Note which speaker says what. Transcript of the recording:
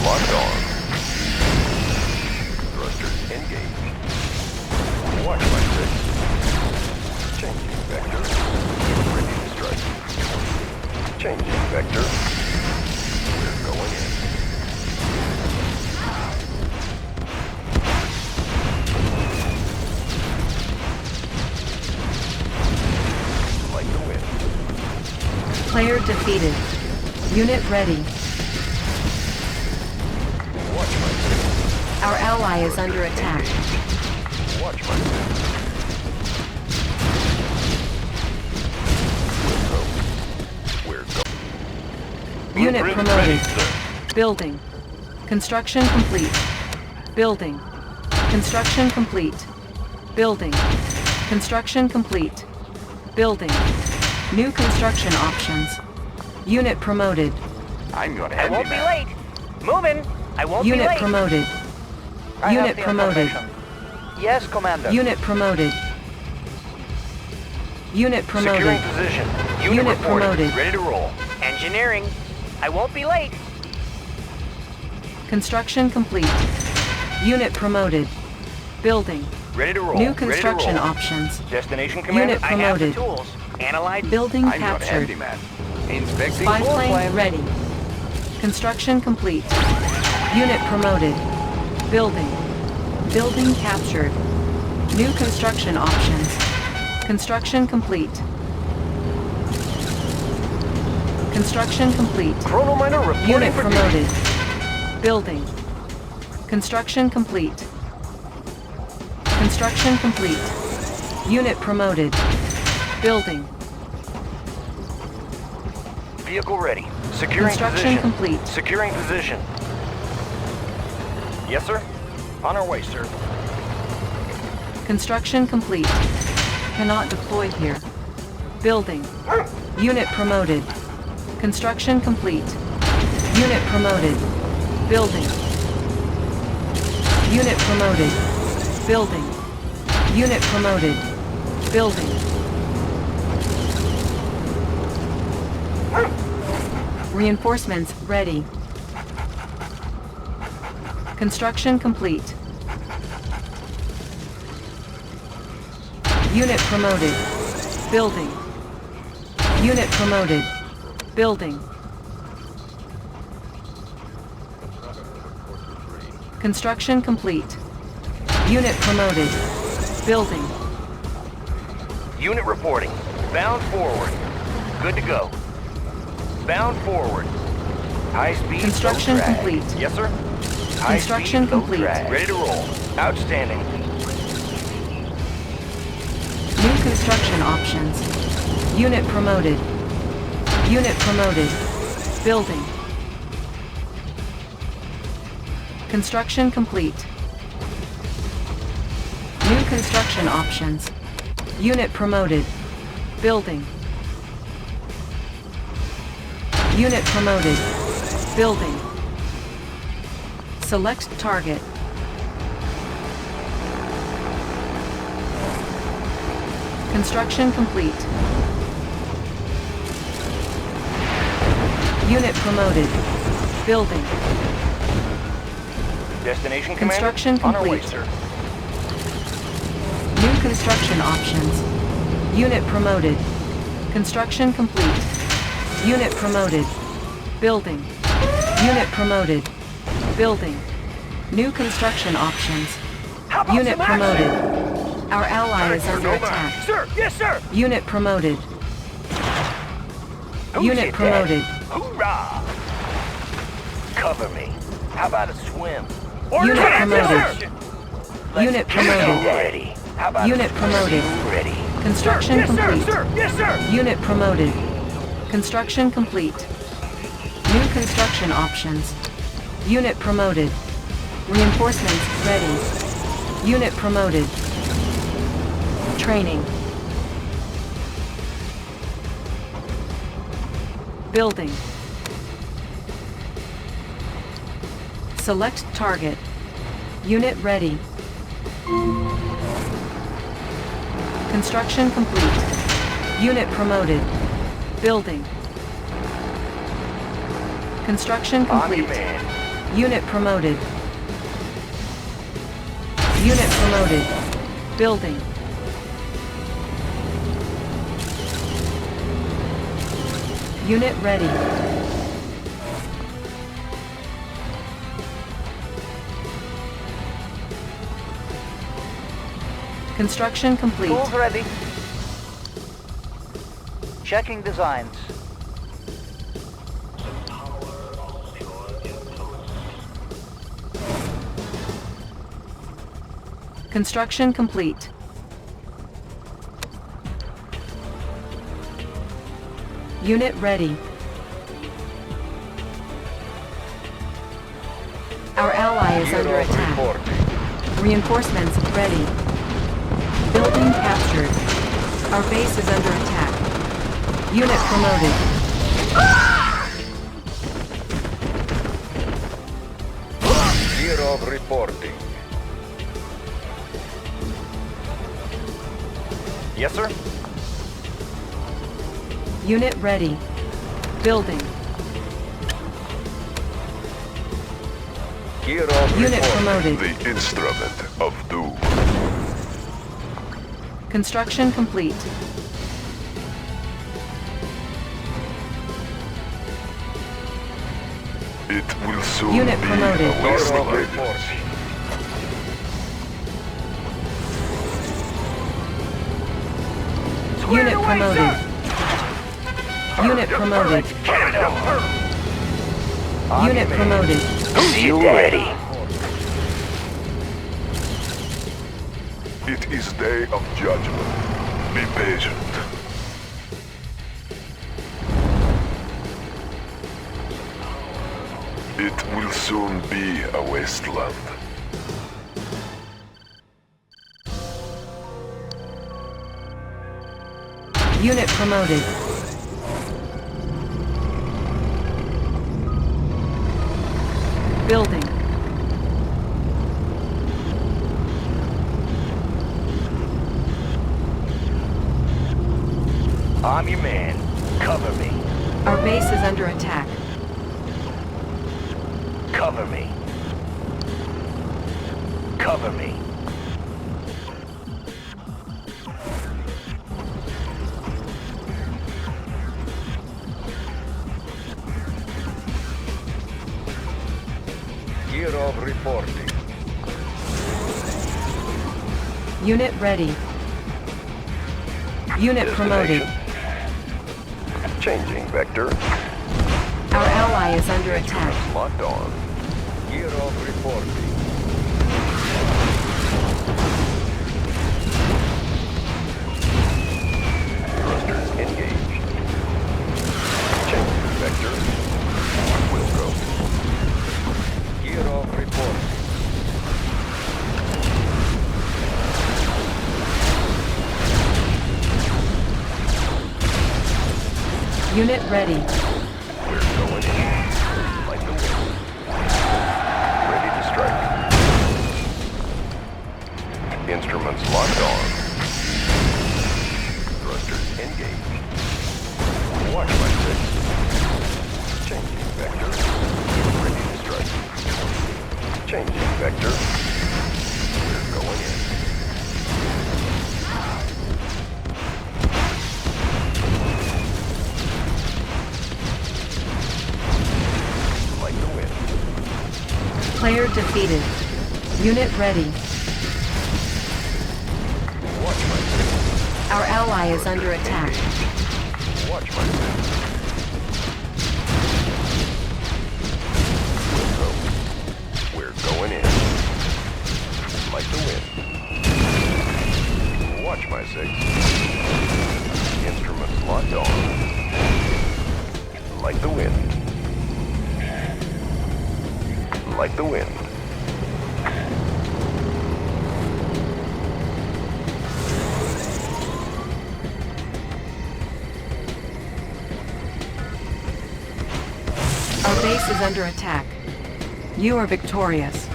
Speaker 1: Locked on. Thrusters engaged. Watch my six. Changing vector. Ready to strike. Changing vector. We're going in. Like the wind.
Speaker 2: Player defeated. Unit ready.
Speaker 1: Watch my six.
Speaker 2: Our ally is under attack.
Speaker 1: Watch my six. We're going.
Speaker 2: Unit promoted. Building. Construction complete. Building. Construction complete. Building. Construction complete. Building. New construction options. Unit promoted.
Speaker 1: I'm gonna
Speaker 3: I
Speaker 1: have
Speaker 3: won't
Speaker 1: you
Speaker 3: be
Speaker 1: now.
Speaker 3: late. Moving. I won't be
Speaker 2: Unit
Speaker 3: late.
Speaker 2: promoted.
Speaker 3: I have
Speaker 2: Unit
Speaker 3: the
Speaker 2: promoted.
Speaker 3: information. Yes, Commander.
Speaker 2: Unit promoted. Unit promoted.
Speaker 1: Securing position.
Speaker 2: Unit
Speaker 1: reporting.
Speaker 2: promoted.
Speaker 1: Ready to roll.
Speaker 3: Engineering. I won't be late.
Speaker 2: Construction complete. Unit promoted. Building.
Speaker 1: Ready to roll.
Speaker 2: New
Speaker 1: Ready to
Speaker 2: construction
Speaker 1: roll.
Speaker 2: options.
Speaker 1: Destination commander.
Speaker 2: Unit
Speaker 3: I have the
Speaker 2: promoted.
Speaker 3: tools. Analyze.
Speaker 2: Building
Speaker 1: I'm gonna
Speaker 2: captured.
Speaker 1: handy man. Inspecting
Speaker 2: Spy
Speaker 1: floor
Speaker 2: plane
Speaker 1: plan.
Speaker 2: ready. Construction complete. Unit promoted. Building. Building captured. New construction options. Construction complete. Construction complete.
Speaker 1: Chrono miner reporting
Speaker 2: Unit
Speaker 1: for
Speaker 2: promoted.
Speaker 1: duty.
Speaker 2: Building. Construction complete. Construction complete. Unit promoted. Building.
Speaker 1: Vehicle ready. Securing
Speaker 2: Construction
Speaker 1: position.
Speaker 2: complete.
Speaker 1: Securing position. Yes, sir. On our way, sir.
Speaker 2: Construction complete. Cannot deploy here. Building. Unit promoted. Construction complete. Unit promoted. Building. Unit promoted. Building. Unit promoted. Building. Reinforcements ready. Construction complete. Unit promoted. Building. Unit promoted. Building. Construction complete. Unit promoted. Building.
Speaker 1: Unit reporting. Bound forward. Good to go. Bound forward. High speed.
Speaker 2: Construction
Speaker 1: low drag.
Speaker 2: complete.
Speaker 1: Yes, sir. High
Speaker 2: Construction
Speaker 1: speed, low
Speaker 2: complete.
Speaker 1: drag. Ready to roll. Outstanding.
Speaker 2: New construction options. Unit promoted. Unit promoted. Building. Construction complete. New construction options. Unit promoted. Building. Unit promoted. Building. Select target. Construction complete. Unit promoted. Building.
Speaker 1: Destination
Speaker 2: Construction
Speaker 1: commander. On our way,
Speaker 2: complete.
Speaker 1: sir.
Speaker 2: New construction options. Unit promoted. Construction complete. Unit promoted. Building. Unit promoted. Building. New construction options.
Speaker 1: How about
Speaker 2: Unit
Speaker 1: some
Speaker 2: promoted.
Speaker 1: action?
Speaker 2: Our ally is
Speaker 1: Sir,
Speaker 2: under
Speaker 1: no
Speaker 2: attack.
Speaker 1: match. Sir, yes, sir.
Speaker 2: Unit promoted.
Speaker 1: Who's
Speaker 2: Unit
Speaker 1: it,
Speaker 2: promoted.
Speaker 1: Dad? Hoorah! Cover me. How about a swim?
Speaker 2: Unit
Speaker 1: Yes,
Speaker 2: promoted.
Speaker 1: sir.
Speaker 2: Unit
Speaker 1: Get
Speaker 2: promoted.
Speaker 1: ready. How about
Speaker 2: Unit
Speaker 1: a
Speaker 2: promoted.
Speaker 1: ready?
Speaker 2: Construction
Speaker 1: Yes,
Speaker 2: complete.
Speaker 1: sir. Yes, sir.
Speaker 2: Unit promoted. Construction complete. New construction options. Unit promoted. Reinforcements ready. Unit promoted. Training. Building. Select target. Unit ready. Construction complete. Unit promoted. Building. Construction
Speaker 1: On
Speaker 2: complete.
Speaker 1: command.
Speaker 2: Unit promoted. Unit promoted. Building. Unit ready. Construction complete.
Speaker 3: Tools ready. Checking designs.
Speaker 2: Construction complete. Unit ready. Our ally is under attack. Reinforcements ready. Building captured. Our base is under attack. Unit promoted.
Speaker 1: Year of reporting. Yes, sir.
Speaker 2: Unit ready. Building.
Speaker 1: Year of
Speaker 2: Unit
Speaker 1: reporting.
Speaker 2: promoted.
Speaker 4: The instrument of doom.
Speaker 2: Construction complete.
Speaker 4: It will soon
Speaker 2: Unit
Speaker 4: be
Speaker 2: promoted.
Speaker 4: a
Speaker 1: Year of
Speaker 4: wasteland.
Speaker 1: reporting.
Speaker 2: Unit promoted. Unit promoted. Unit promoted.
Speaker 1: You ready?
Speaker 4: It is day of judgment. Be patient. It will soon be a wasteland.
Speaker 2: Unit promoted. Building.
Speaker 1: I'm your man. Cover me.
Speaker 2: Our base is under attack.
Speaker 1: Cover me. Cover me. Year of reporting.
Speaker 2: Unit ready. Unit promoted.
Speaker 4: Changing vector.
Speaker 2: Our ally is under attack.
Speaker 4: Locked on.
Speaker 1: Year of reporting.
Speaker 4: Thrusters engaged. Changing vector. Will go.
Speaker 1: Year of reporting.
Speaker 2: Unit ready.
Speaker 4: We're going in. Like the wind. Ready to strike. Instruments locked on. Thrusters engaged. Watch my six. Changing vector. Ready to strike. Changing vector. We're going in. Like the wind.
Speaker 2: Player defeated. Unit ready.
Speaker 4: Watch my six.
Speaker 2: Our ally is under attack.
Speaker 4: Watch my six. We'll go. We're going in. Like the wind. Watch my six. Instruments locked on. Like the wind. Like the wind.
Speaker 2: Our base is under attack. You are victorious.